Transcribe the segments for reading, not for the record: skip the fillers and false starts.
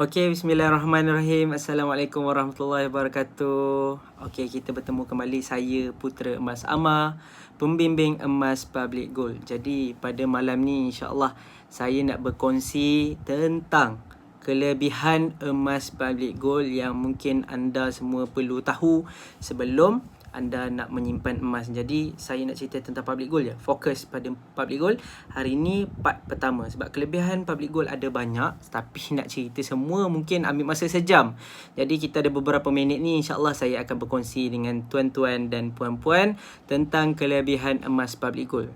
Okey, bismillahirrahmanirrahim. Assalamualaikum warahmatullahi wabarakatuh. Okey, kita bertemu kembali. Saya Putera Emas Amar, pembimbing Emas Public Gold. Jadi, pada malam ni insya-Allah saya nak berkongsi tentang kelebihan emas Public Gold yang mungkin anda semua perlu tahu sebelum anda nak menyimpan emas. Jadi saya nak cerita tentang Public Gold je. Fokus pada Public Gold. Hari ni part pertama. Sebab kelebihan Public Gold ada banyak, tapi nak cerita semua mungkin ambil masa sejam. Jadi kita ada beberapa minit ni, insya-Allah saya akan berkongsi dengan tuan-tuan dan puan-puan tentang kelebihan emas Public Gold.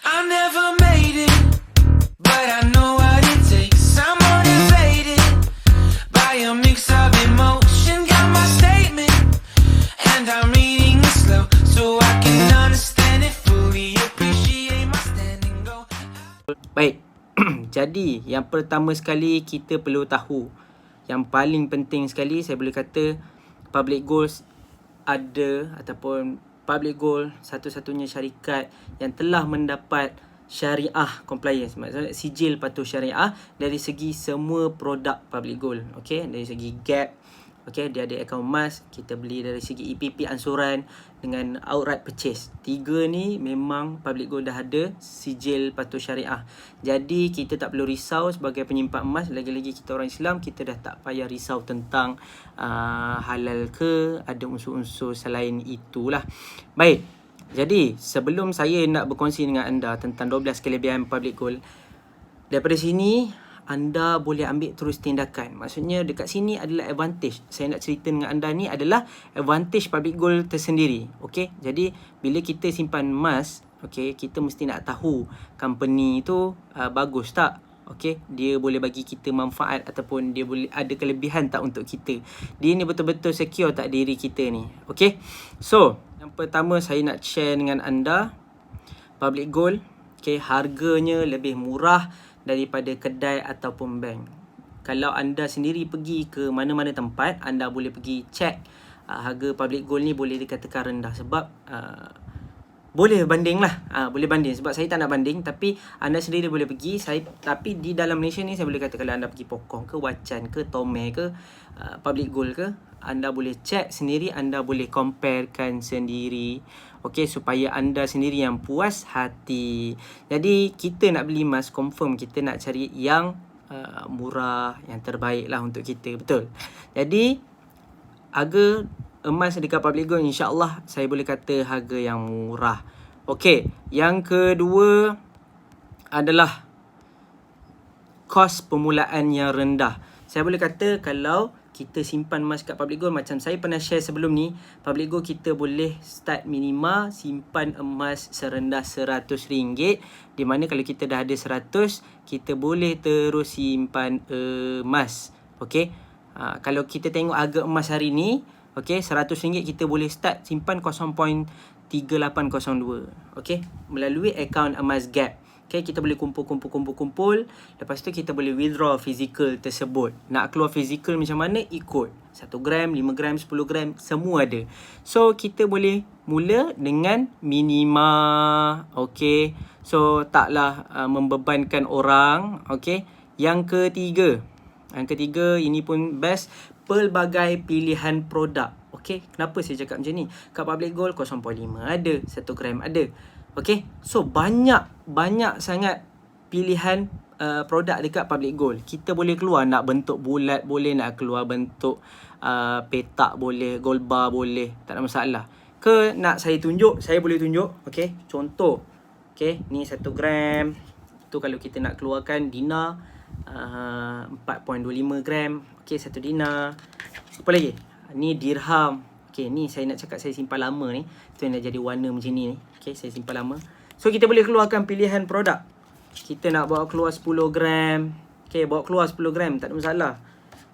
I never made it, but I know what it takes. I'm motivated by a mix of emotion. Got my statement and I'm reading it slow so I can understand it fully, appreciate my standing go. Baik. Jadi, yang pertama sekali kita perlu tahu, yang paling penting sekali saya boleh kata Public Gold ada ataupun Public Gold satu-satunya syarikat yang telah mendapat syariah compliance, maksudnya sijil patuh syariah dari segi semua produk Public Gold. Okey, dari segi gap, okey, dia ada akaun emas, kita beli dari segi EPP ansuran dengan outright purchase. Tiga ni memang Public Gold dah ada sijil patuh syariah. Jadi kita tak perlu risau sebagai penyimpan emas. Lagi-lagi kita orang Islam, kita dah tak payah risau tentang halal ke, ada unsur-unsur selain itulah. Baik. Jadi sebelum saya nak berkongsi dengan anda tentang 12 kelebihan Public Gold, daripada sini anda boleh ambil terus tindakan. Maksudnya dekat sini adalah advantage. Saya nak cerita dengan anda ni adalah advantage Public Gold tersendiri. Okey, jadi bila kita simpan emas, okey, kita mesti nak tahu company tu bagus tak. Okey, dia boleh bagi kita manfaat ataupun dia boleh ada kelebihan tak untuk kita. Dia ni betul-betul secure tak diri kita ni. Okey. So, yang pertama saya nak share dengan anda Public Gold, okey, harganya lebih murah daripada kedai ataupun bank. Kalau anda sendiri pergi ke mana-mana tempat, anda boleh pergi check harga Public Gold ni boleh dikatakan rendah sebab boleh banding lah. Boleh banding sebab saya tak nak banding, tapi anda sendiri boleh pergi. Tapi di dalam Malaysia ni saya boleh kata kalau anda pergi Pokong ke Wacan ke Tomé ke Public Gold ke, anda boleh check sendiri, anda boleh comparekan sendiri. Okey, supaya anda sendiri yang puas hati. Jadi kita nak beli emas, confirm kita nak cari yang murah, yang terbaik lah untuk kita. Betul. Jadi harga emas dekat Public Gold insya-Allah saya boleh kata harga yang murah. Okey, yang kedua adalah kos permulaan yang rendah. Saya boleh kata kalau kita simpan emas kat Public Gold, macam saya pernah share sebelum ni, Public Gold kita boleh start minima simpan emas serendah RM100, di mana kalau kita dah ada 100, kita boleh terus simpan emas. Okey, kalau kita tengok harga emas hari ni, okey, RM100 kita boleh start simpan 0.3802. Okey, melalui akaun emas gap. Okey, kita boleh kumpul. Lepas tu kita boleh withdraw fizikal tersebut. Nak keluar fizikal macam mana? Ikut 1 gram, 5 gram, 10 gram, semua ada. So kita boleh mula dengan minima. Okey, so taklah membebankan orang. Okey, yang ketiga ini pun best, pelbagai pilihan produk. Okey, kenapa saya cakap macam ni? Kat Public Gold 0.5 ada, 1 gram ada. Okey, so banyak sangat pilihan produk dekat Public Gold. Kita boleh keluar nak bentuk bulat boleh, nak keluar bentuk petak boleh, gold bar boleh, tak ada masalah. Ke nak saya tunjuk, saya boleh tunjuk. Okey, contoh. Okey, ni 1 gram. Tu kalau kita nak keluarkan dinar 4.25 gram. Okey, 1 dinar. Apa lagi? Ni dirham. Okey, ni saya nak cakap saya simpan lama ni. Tu yang dah jadi warna macam ni. Okey, saya simpan lama. So kita boleh keluarkan pilihan produk. Kita nak bawa keluar 10 gram. Okey, bawa keluar 10 gram, tak ada masalah.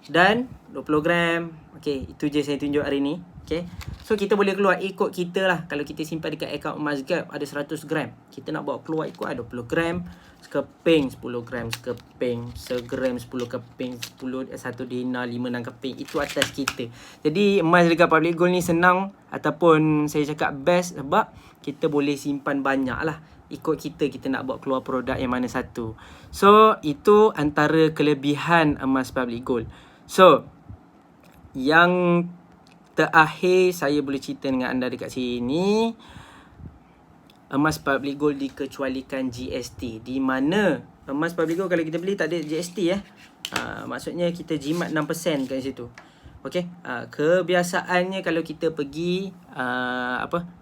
Dan 20 gram. Okey, itu je saya tunjuk hari ni. Okey, so kita boleh keluar ikut kita lah. Kalau kita simpan dekat akaun emas gap ada 100 gram, kita nak bawa keluar ikut 20 gram, sekeping 10 gram, sekeping, segram 10 keping, 1 dinar, 5 keping. Itu atas kita. Jadi emas dekat Public Gold ni senang, ataupun saya cakap best sebab kita boleh simpan banyak lah. ikut kita nak buat keluar produk yang mana satu. So itu antara kelebihan emas public gold. So yang terakhir saya boleh cerita dengan anda dekat sini, emas public gold dikecualikan GST, di mana emas public gold kalau kita beli tak ada GST maksudnya kita jimat 6% kat situ. Okey, kebiasaannya kalau kita pergi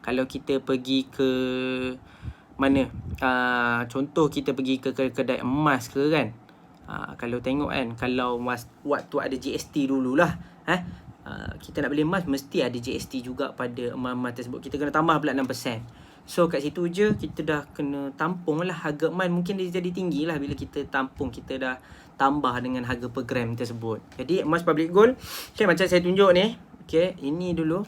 kalau kita pergi ke mana, contoh kita pergi ke kedai emas ke kan, kalau tengok kan, kalau waktu ada GST dululah, kita nak beli emas mesti ada GST juga pada emas-emas tersebut. Kita kena tambah pula 6%. So kat situ je kita dah kena tampung lah harga emas. Mungkin dia jadi tinggi lah bila kita tampung, kita dah tambah dengan harga per gram tersebut. Jadi emas public gold, okay, macam saya tunjuk ni, okay, ini dulu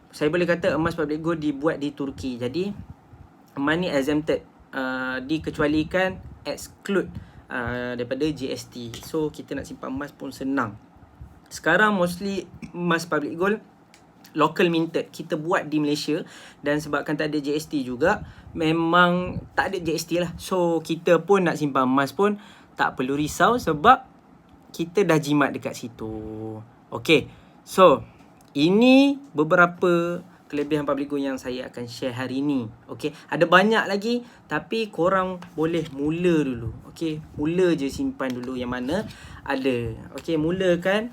saya boleh kata emas public gold dibuat di Turki. Jadi emas ni exempted, dikecualikan, exclude daripada GST. So kita nak simpan emas pun senang. Sekarang mostly emas public gold local minted, kita buat di Malaysia, dan sebabkan tak ada GST juga, memang tak ada GST lah. So kita pun nak simpan emas pun tak perlu risau sebab kita dah jimat dekat situ. Okay, so ini beberapa kelebihan public gold yang saya akan share hari ni. Okay, ada banyak lagi tapi korang boleh mula dulu. Okay, mula je simpan dulu yang mana ada. Okay, mula kan,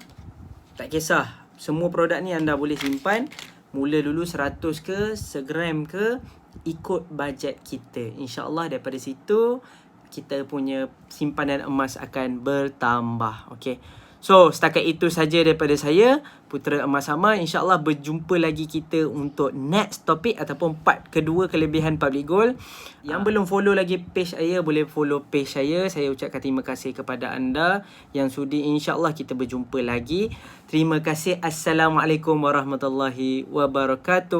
tak kisah, semua produk ni anda boleh simpan. Mula dulu 100 ke, 1 gram ke, ikut bajet kita. InsyaAllah daripada situ kita punya simpanan emas akan bertambah. Okay, so setakat itu saja daripada saya, Putera Emas Ama. InsyaAllah berjumpa lagi kita untuk next topik ataupun part kedua kelebihan public gold. Yang belum follow lagi page saya, boleh follow page saya. Saya ucapkan terima kasih kepada anda yang sudi. InsyaAllah kita berjumpa lagi. Terima kasih. Assalamualaikum warahmatullahi wabarakatuh.